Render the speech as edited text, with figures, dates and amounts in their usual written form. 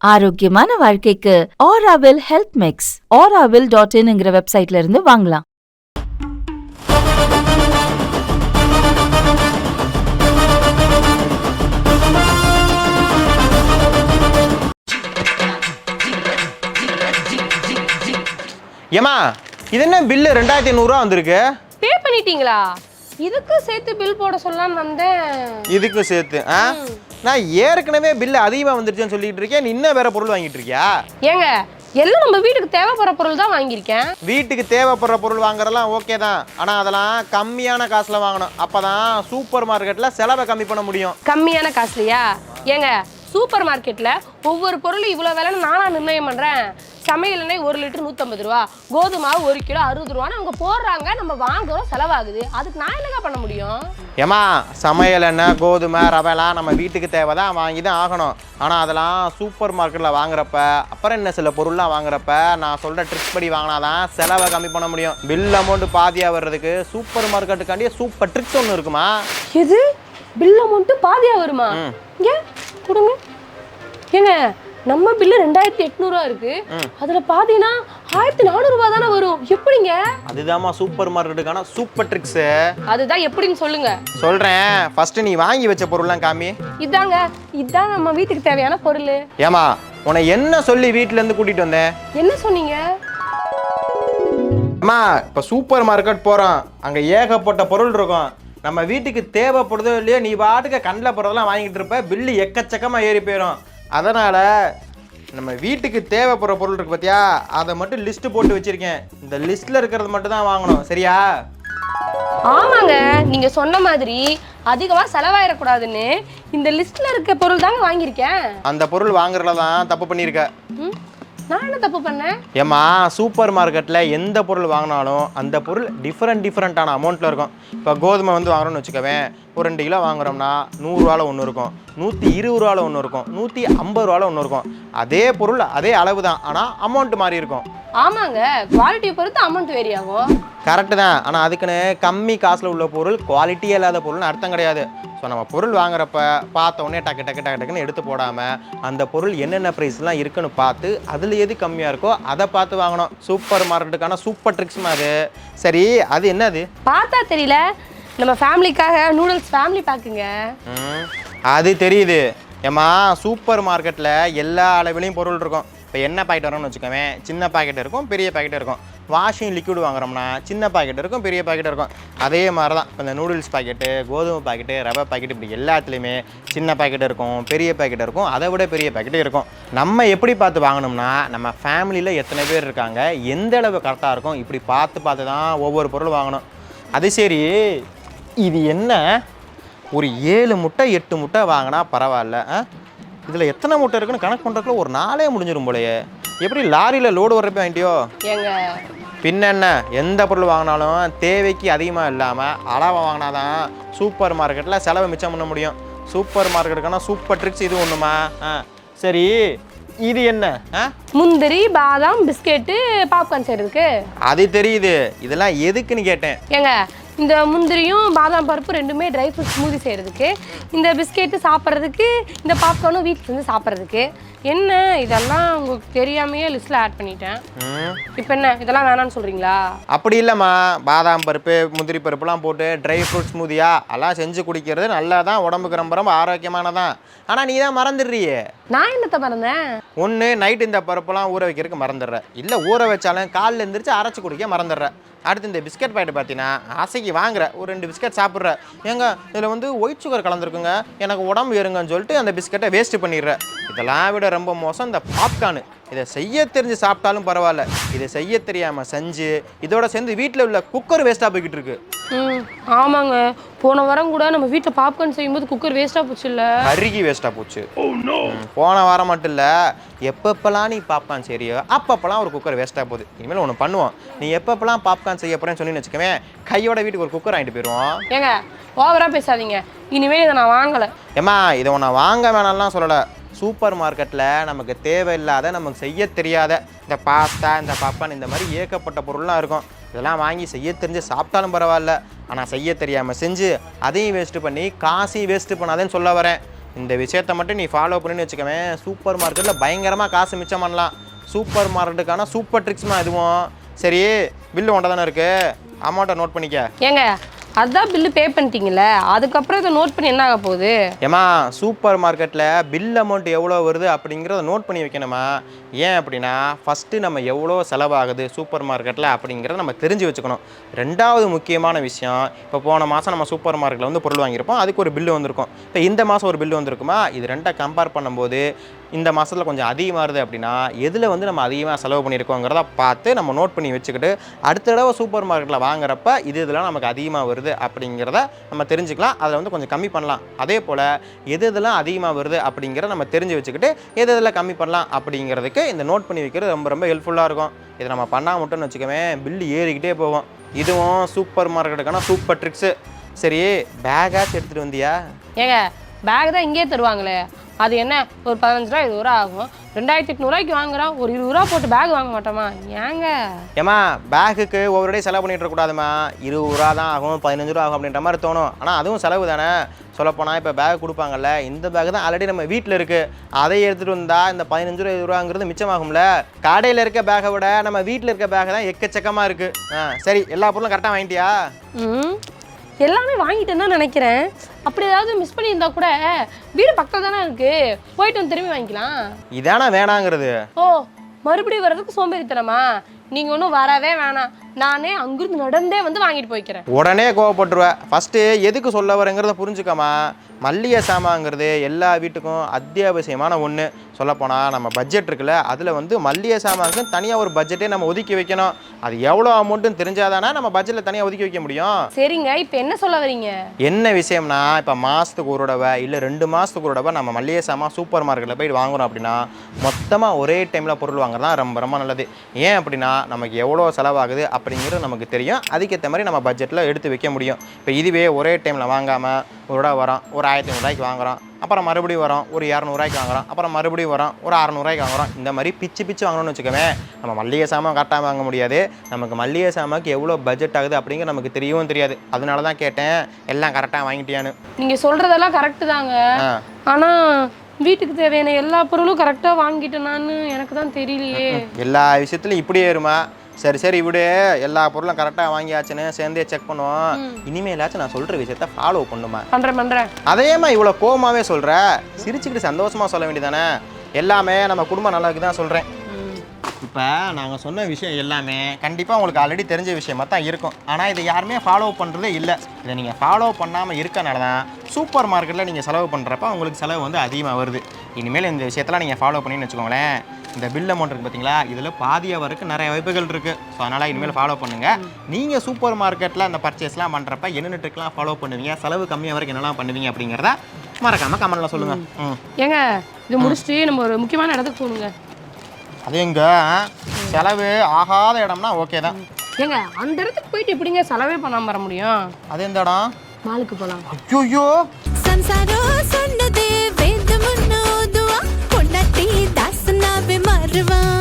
ஆரோக்கியமான வாழ்க்கைக்கு Aaravil health mix auraville.in வெப்சைட்ல இருந்து வாங்கலாம். ஏமா இது என்ன பில்லு 2500 வந்திருக்கு? பே பண்ணிட்டீங்களா? இதுக்கும் சேர்த்து பில் போட சொல்லலாம்னு வந்தேன். இதுக்கும் சேர்த்து நான் ஏற்கனவே பில்லு அதிகமாக வந்துருச்சுன்னு சொல்லிட்டு இருக்கேன். நீ இன்னும் வேற பொருள் வாங்கிட்டு இருக்கியா? ஏங்க எல்லாம் நம்ம வீட்டுக்கு தேவைப்படுற பொருள் தான் வாங்கியிருக்கேன். வீட்டுக்கு தேவைப்படுற பொருள் வாங்குறதெல்லாம் ஓகே தான். ஆனால் அதெல்லாம் கம்மியான காசில் வாங்கணும். அப்போ தான் சூப்பர் மார்க்கெட்டில் செலவை கம்மி பண்ண முடியும். கம்மியான காசுலையா? ஏங்க சூப்பர் மார்க்கெட்டில் ஒவ்வொரு பொருளும் இவ்வளோ விலைன்னு நானாக நிர்ணயம் பண்ணுறேன். சமையல் எண்ணெய் 1 லிட்டர் 150 ரூபா, கோதுமை 1 கிலோ 60 ரூபான்னு அவங்க போடுறாங்க. நம்ம வாங்குறோம், செலவாகுது. அதுக்கு நான் என்னங்க பண்ண முடியும்? ஏமா சமையல் எண்ணெய், கோதுமை, ரவைலாம் நம்ம வீட்டுக்கு தேவை தான், வாங்கி தான் ஆகணும். ஆனால் அதெல்லாம் சூப்பர் மார்க்கெட்டில் வாங்குறப்ப அப்புறம் என்ன சில பொருள்லாம் வாங்குறப்ப நான் சொல்கிற ட்ரிக்ஸ் படி வாங்கினாதான் செலவை கம்மி பண்ண முடியும். பில் அமௌண்ட் பாதியாக வர்றதுக்கு சூப்பர் மார்க்கெட்டுக்காண்டியே சூப்பர் ட்ரிக்ஸ் ஒன்று இருக்குமா? எது? பில் அமௌண்ட்டு பாதியாக வருமா? ஏன் கொடுங்க. ஏங்க நம்ம பில்லு 2800 இருக்கு. அதுல பாத்தீங்கன்னா 1400 ரூபாய் தானே வரும். எப்படிங்க? அதுதான்மா சூப்பர் மார்க்கெட்டுக்கான சூப்பர் ட்ரிக்ஸ். அதுதான் எப்படின்னு சொல்லுங்க. சொல்றேன். ஃபர்ஸ்ட் நீ வாங்கி வச்ச பொருள்லாம் காமி. இதான் நம்ம வீட்டுக்கு தேவையான பொருள். ஏமா உன்னை என்ன சொல்லி வீட்ல இருந்து கூட்டிட்டு வந்தேன்? என்ன சொன்னீங்க? அம்மா இப்ப சூப்பர் மார்க்கெட் போறோம், அங்க ஏகப்பட்ட பொருள் இருக்கும். நம்ம வீட்டுக்கு தேவைப்படுதோ இல்லையோ நீ பாட்டுக்கு கண்ணில் போறதெல்லாம் வாங்கிட்டு இருப்ப, பில்லு எக்கச்சக்கமா ஏறி போயிடும். அதனால நம்ம வீட்டுக்கு தேவைப்படுற பொருள் இருக்கு பார்த்தியா, அதை மட்டும் லிஸ்ட் போட்டு வச்சிருக்கேன். இந்த லிஸ்ட்ல இருக்கிறது மட்டும் தான் வாங்கணும், சரியா? ஆமாங்க, நீங்க சொன்ன மாதிரி அதிகமா செலவாயிடக்கூடாதுன்னு இந்த லிஸ்ட்ல இருக்க பொருள் தாங்க வாங்கியிருக்கேன். அந்த பொருள் வாங்குறதுல தான் தப்பு பண்ணியிருக்க. நான் என்ன தப்பு பண்ணேன்? ஏம்மா சூப்பர் மார்க்கெட்டில் எந்த பொருள் வாங்கினாலும் அந்த பொருள் டிஃப்ரெண்ட்டான அமௌண்ட்டில் இருக்கும். இப்போ கோதுமை வந்து வாங்குறோம்னு வச்சுக்கவேன், ஒரு 2 கிலோ வாங்குறோம்னா 100 ரூபாவில் ஒன்று இருக்கும், 120 ரூபாவில் ஒன்று இருக்கும், 150 ரூபாவில் ஒன்று இருக்கும். அதே பொருள் அதே அளவு தான், ஆனால் அமௌண்ட் மாறி இருக்கும். ஆமாங்க, குவாலிட்டியை பொறுத்து அமௌண்ட் வேரி ஆகும். கரெக்டு தான். ஆனால் அதுக்குன்னு கம்மி காசில் உள்ள பொருள் குவாலிட்டியே இல்லாத பொருள்னு அர்த்தம் கிடையாது. ஸோ நம்ம பொருள் வாங்குறப்ப பார்த்த உடனே டக்குன்னு எடுத்து போடாமல் அந்த பொருள் என்னென்ன ப்ரைஸ்லாம் இருக்குன்னு பார்த்து அதில் எது கம்மியாக இருக்கோ அதை பார்த்து வாங்கணும். சூப்பர் மார்க்கெட்டுக்கான சூப்பர் ட்ரிக்ஸ் அது. சரி, அது என்னது? பார்த்தா தெரியல, நம்ம ஃபேமிலிக்காக நூடுல்ஸ் ஃபேமிலி பேக்குங்க. அது தெரியுது. ஏம்மா சூப்பர் மார்க்கெட்டில் எல்லா அளவிலையும் பொருள் இருக்கும். இப்போ என்ன பாக்கெட் வரோம்னு வச்சுக்கோவேன், சின்ன பாக்கெட் இருக்கும், பெரிய பாக்கெட் இருக்கும். வாஷிங் லிக்விட் வாங்குறோம்னா சின்ன பாக்கெட் இருக்கும், பெரிய பாக்கெட் இருக்கும். அதே மாதிரி தான் இப்போ இந்த நூடுல்ஸ் பாக்கெட்டு, கோதுமை பாக்கெட்டு, ரவை பாக்கெட், இப்படி எல்லாத்துலேயுமே சின்ன பாக்கெட் இருக்கும், பெரிய பாக்கெட் இருக்கும், அதை விட பெரிய பாக்கெட்டு இருக்கும். நம்ம எப்படி பார்த்து வாங்கணும்னா, நம்ம ஃபேமிலியில் எத்தனை பேர் இருக்காங்க, எந்த அளவு கரெக்டாக இருக்கும், இப்படி பார்த்து தான் ஒவ்வொரு பொருள் வாங்கணும். அது சரி, இது என்ன? ஒரு 7 முட்டை 8 முட்டை வாங்கினா பரவாயில்ல, இதில் எத்தனை முட்டை இருக்குன்னு கணக்கு பண்ணுறதுக்குள்ள ஒரு நாளே முடிஞ்சிடும் போலையே. எப்படி லாரியில் லோடு வர்றப்ப வாங்கிட்டியோ? பின்ன என்ன, எந்த பொருள் வாங்கினாலும் தேவைக்கு அதிகமாக இல்லாமல் அளவை வாங்கினாதான் சூப்பர் மார்க்கெட்டில் செலவை மிச்சம் பண்ண முடியும். சூப்பர் மார்க்கெட்டுக்கான சூப்பர் ட்ரிக்ஸ் இது ஒன்றுமா? சரி, இது என்ன? முந்திரி, பாதாம், பிஸ்கெட்டு, பாப்கார்ன் செய்கிறதுக்கு. அது தெரியுது. இதெல்லாம் எதுக்குன்னு கேட்டேன். ஏங்க இந்த முந்திரியும் பாதாம் பருப்பு ரெண்டுமே ட்ரை ஃப்ரூட் ஸ்மூதி செய்கிறதுக்கு, இந்த பிஸ்கெட்டு சாப்பிட்றதுக்கு, இந்த பாப்கார்னும் வீட்டில் இருந்து சாப்பிட்றதுக்கு. என்ன இதெல்லாம் உங்களுக்கு தெரியாமையே லிஸ்ட்டில் ஆட் பண்ணிட்டேன். இப்போ என்ன இதெல்லாம் வேணான்னு சொல்கிறீங்களா? அப்படி இல்லைம்மா, பாதாம் பருப்பு, முந்திரி பருப்புலாம் போட்டு ட்ரை ஃப்ரூட் ஸ்மூதியா எல்லாம் செஞ்சு குடிக்கிறது நல்லா தான், உடம்புக்கு ரொம்ப ஆரோக்கியமானதான். ஆனால் நீ தான் மறந்துடுறியே. நான் என்னத்தை மறந்தேன்? ஒன்று நைட்டு இந்த பருப்பெல்லாம் ஊற வைக்கிறதுக்கு மறந்துடுற, இல்லை ஊற வச்சாலும் காலில் எழுந்திரிச்சு அரைச்சி குடிக்க மறந்துடுற. அடுத்து இந்த பிஸ்கட் பாக்கெட் பார்த்தீங்கன்னா ஆசைக்கு வாங்குற, ஒரு 2 பிஸ்கட் சாப்பிட்ற, ஏங்க இதில் வந்து ஒயிட் சுகர் கலந்துருக்குங்க, எனக்கு உடம்பு ஏறுங்கன்னு சொல்லிட்டு அந்த பிஸ்கட்டை வேஸ்ட்டு பண்ணிடுற. இதெல்லாம் விட ரொம்ப மோசம் இந்த பாப்கார்னு. இதை செய்ய தெரிஞ்சு சாப்பிட்டாலும் பரவாயில்ல, இதை செய்ய தெரியாமல் செஞ்சு இதோட சேர்ந்து வீட்டில் உள்ள குக்கர் வேஸ்ட்டாக போய்கிட்டு இருக்கு. ஆமாங்க, போன வாரம் கூட நம்ம வீட்டில் பாப்கார்ன் செய்யும்போது குக்கர் வேஸ்ட்டாக போச்சு. இல்லை அருகி வேஸ்ட்டாக போச்சு. போன வாரம் மட்டும் இல்லை, எப்பப்பெல்லாம் நீ பாப்கார்ன் செய்யறியோ அப்பப்பெல்லாம் ஒரு குக்கர் வேஸ்ட்டாக போகுது. இனிமேல் ஒன்று பண்ணுவோம், நீ எப்பப்பெல்லாம் பாப்கார்ன் செய்ய போகிறேன்னு சொன்னீங்கன்னு வச்சுக்கவேன், கையோட வீட்டுக்கு ஒரு குக்கர் வாங்கிட்டு போயிடுவோம். ஏங்க ஓவராக பேசாதீங்க, இனிமேல் இதை நான் வாங்கலை. ஏம்மா இதை ஒன்று வாங்க வேணாம்லாம் சொல்லலை. சூப்பர் மார்க்கெட்டில் நமக்கு தேவையில்லாத, நமக்கு செய்ய தெரியாத இந்த பாஸ்தா, இந்த பாப்கார்ன், இந்த மாதிரி ஏகப்பட்ட பொருள்லாம் இருக்கும். இதெல்லாம் வாங்கி செய்ய தெரிஞ்சு சாப்பிட்டாலும் பரவாயில்ல, ஆனால் செய்ய தெரியாமல் செஞ்சு அதையும் வேஸ்ட்டு பண்ணி காசையும் வேஸ்ட்டு பண்ணாதேன்னு சொல்ல வரேன். இந்த விஷயத்தை மட்டும் நீ ஃபாலோ பண்ணின்னு வச்சுக்கவேன், சூப்பர் மார்க்கெட்டில் பயங்கரமாக காசு மிச்சம் பண்ணலாம். சூப்பர் மார்க்கெட்டுக்கான சூப்பர் ட்ரிக்ஸ்மா இதுவும். சரி, பில்லு ஒன்றை தானே இருக்குது, அமௌண்ட்டை நோட் பண்ணிக்க. ஏங்க அதான் பில்லு பே பண்ணிட்டீங்களே, அதுக்கப்புறம் இதை நோட் பண்ணி என்ன ஆக போகுது? ஏம்மா, சூப்பர் மார்க்கெட்டில் பில் அமௌண்ட் எவ்வளோ வருது அப்படிங்கிறத நோட் பண்ணி வைக்கணுமா? ஏன் அப்படின்னா ஃபஸ்ட்டு நம்ம எவ்வளோ செலவாகுது சூப்பர் மார்க்கெட்டில் அப்படிங்கிறத நம்ம தெரிஞ்சு வச்சுக்கணும். ரெண்டாவது முக்கியமான விஷயம், இப்போ போன மாதம் நம்ம சூப்பர் மார்க்கெட்டில் வந்து பொருள் வாங்கியிருப்போம், அதுக்கு ஒரு பில்லு வந்திருக்கும். இப்போ இந்த மாதம் ஒரு பில்லு வந்திருக்குமா? இது ரெண்டை கம்பேர் பண்ணும்போது இந்த மாதத்தில் கொஞ்சம் அதிகமாக வருது அப்படின்னா எதில் வந்து நம்ம அதிகமாக செலவு பண்ணியிருக்கோங்கிறத பார்த்து நம்ம நோட் பண்ணி வச்சுக்கிட்டு அடுத்த தடவை சூப்பர் மார்க்கெட்டில் வாங்குறப்ப இதெல்லாம் நமக்கு அதிகமாக வருது அப்படிங்கிறத நம்ம தெரிஞ்சுக்கலாம். அதில் வந்து கொஞ்சம் கம்மி பண்ணலாம். அதே போல் எதெல்லாம் அதிகமாக வருது அப்படிங்கிறத நம்ம தெரிஞ்சு வச்சுக்கிட்டு எதெல்லாம் கம்மி பண்ணலாம் அப்படிங்கிறதுக்கு இந்த நோட் பண்ணி வைக்கிறது ரொம்ப ரொம்ப ஹெல்ப்ஃபுல்லாக இருக்கும். இதை நம்ம பண்ணால் மட்டும்னு வச்சுக்கவேன், பில்லு ஏறிக்கிட்டே போகும். இதுவும் சூப்பர் மார்க்கெட்டுக்கான சூப்பர் ட்ரிக்ஸு. சரி, பேக்காச்சும் எடுத்துகிட்டு வந்தியா? ஏங்க பேக் தான் இங்கேயே தருவாங்களே, அது என்ன ஒரு 15 ரூபா 20 ரூபா ஆகும், 2800 வாங்குறோம், ஒரு 20 ரூபா போட்டு பேக் வாங்க மாட்டோமா? ஏங்க ஏம்மா, பேக்குக்கு ஒவ்வொரு டே செலவு பண்ணிட்டு இருக்கக்கூடாதுமா. 20 ரூபா தான் ஆகும், 15 ரூபா ஆகும் அப்படின்ற மாதிரி தோணும். ஆனால் அதுவும் செலவு தானே. சொல்லப்போனால் இப்போ பேக் கொடுப்பாங்கல்ல, இந்த பேக் தான் ஆல்ரெடி நம்ம வீட்டில் இருக்குது, அதை எடுத்துகிட்டு வந்தால் இந்த 15 ரூபா 20 ரூபாங்கிறது மிச்சமாகும்ல. கடையில் இருக்க பேக்கை விட நம்ம வீட்டில் இருக்க பேக் தான் எக்கச்சக்கமாக இருக்குது. சரி, எல்லா பொருளும் கரெக்டாக வாங்கிட்டியா? எல்லாமே வாங்கிட்டேன்னு தான் நினைக்கிறேன். அப்படி ஏதாவது மிஸ் பண்ணியிருந்தா கூட வீடு பக்கத்தில் தானே இருக்கு, போயிட்டு வந்து திரும்பி வாங்கிக்கலாம். இதானே வேணாங்கிறது. ஓ, மறுபடியும் வர்றதுக்கு சோம்பேறித்தனமா? நீங்கள் ஒன்றும் வரவே வேணாம், நானே அங்கிருந்து நடந்தே வந்து வாங்கிட்டு போய்க்கிறேன். உடனே கோவப்பட்டுருவேன். ஃபஸ்ட்டு எதுக்கு சொல்ல வரேங்கிறத புரிஞ்சுக்கமா. மல்லிகை சாமான்ங்கிறது எல்லா வீட்டுக்கும் அத்தியாவசியமான ஒன்று. சொல்லப்போனால் நம்ம பட்ஜெட் இருக்குல்ல, அதில் வந்து மல்லிகை சாமானுக்கு தனியாக ஒரு பட்ஜெட்டே நம்ம ஒதுக்கி வைக்கணும். அது எவ்வளோ அமௌண்ட்டுன்னு தெரிஞ்சாதானே நம்ம பட்ஜெட்டில் தனியாக ஒதுக்கி வைக்க முடியும். சரிங்க, இப்போ என்ன சொல்ல வரீங்க? என்ன விஷயம்னா, இப்போ மாதத்துக்கு ஒரு தடவை இல்லை 2 மாதத்துக்கு ஒரு தடவை நம்ம மல்லிகை சாமான் சூப்பர் மார்க்கெட்டில் போய் வாங்குறோம் அப்படின்னா மொத்தமாக ஒரே டைமில் பொருள் வாங்குறது தான் ரொம்ப ரொம்ப நல்லது. ஏன் அப்படின்னா நமக்கு எவ்வளோ செலவாகுது அப்படிங்கிறது நமக்கு தெரியும். அதுக்கேற்ற மாதிரி நம்ம பட்ஜெட்டில் எடுத்து வைக்க முடியும். இப்போ இதுவே ஒரே டைமில் வாங்காமல் ஒரு தடவை வரோம், ஒரு 1500 வாங்குகிறோம், அப்புறம் மறுபடியும் வரோம் ஒரு 200 வாங்குகிறோம், அப்புறம் மறுபடியும் வரோம் ஒரு 600 வாங்குகிறோம். இந்த மாதிரி பிச்சு பிச்சு வாங்கணும்னு வச்சுக்கவே நம்ம மல்லிகை சாமான் கரெக்டாக வாங்க முடியாது. நமக்கு மல்லிகை சாமானுக்கு எவ்வளோ பட்ஜெட் ஆகுது அப்படிங்கிற நமக்கு தெரியவும் தெரியாது. அதனால தான் கேட்டேன், எல்லாம் கரெக்டாக வாங்கிட்டியான்னு. நீங்கள் சொல்கிறதெல்லாம் கரெக்டு தாங்க, ஆனால் வீட்டுக்கு தேவையான எல்லா பொருளும் கரெக்டாக வாங்கிட்டேனான்னு எனக்கு தான் தெரியலையே. எல்லா விஷயத்துலையும் இப்படியே இருமா. சரி சரி விடு, எல்லா பொருளும் கரெக்டாக வாங்கியாச்சுன்னு சேர்ந்தே செக் பண்ணுவோம். இனிமேலாச்சும் நான் சொல்கிற விஷயத்த ஃபாலோ பண்ணுமா? பண்ணுறேன். அதையேம்மா இவ்வளோ கோவமாகவே சொல்கிற? சிரிச்சுக்கிட்டு சந்தோஷமாக சொல்ல வேண்டியதானே. எல்லாமே நம்ம குடும்பம் நல்லாக்கு தான் சொல்கிறேன். இப்போ நாங்கள் சொன்ன விஷயம் எல்லாமே கண்டிப்பாக உங்களுக்கு ஆல்ரெடி தெரிஞ்ச விஷயமாக தான் இருக்கும். ஆனால் இதை யாருமே ஃபாலோ பண்ணுறதே இல்லை. இதை நீங்கள் ஃபாலோ பண்ணாமல் இருக்கனால தான் சூப்பர் மார்க்கெட்டில் நீங்கள் செலவு பண்ணுறப்ப உங்களுக்கு செலவு வந்து அதிகமாக வருது. இனிமேல் இந்த விஷயத்தெல்லாம் நீங்கள் ஃபாலோ பண்ணின்னு வச்சுக்கோங்களேன். இந்த பில் அமௌண்ட் இருக்குது பார்த்தீங்களா, இதில் பாதியாக வரைக்கும் நிறைய வாய்ப்புகள் இருக்குது. ஸோ அதனால் இனிமேல் ஃபாலோ பண்ணுங்கள். நீங்கள் சூப்பர் மார்க்கெட்டில் அந்த பர்ச்சேஸ்லாம் பண்ணுறப்ப என்னென்ன ட்ரிக்லாம் ஃபாலோ பண்ணுவீங்க, செலவு கம்மியாக வரைக்கும் என்னெல்லாம் பண்ணுவீங்க அப்படிங்கிறத மறக்காமல் கமெண்ட்டில் சொல்லுங்கள். ஏங்க இது முடிச்சுட்டு நம்ம ஒரு முக்கியமான இடத்துக்கு போகணுங்க. அது எங்க செலவு ஆகாத இடம்னா ஓகே தான். ஏங்க அந்த இடத்துக்கு போயிட்டு எப்படிங்க செலவே பண்ணாமல் வர முடியும்? அது எந்த இடம்? மாலுக்கு போகலாம். ஐயோ சம்சாரம் சொன்னதே வேதமுன்னோதுவா பொண்டாட்டி தாசனாவே மாறுவா.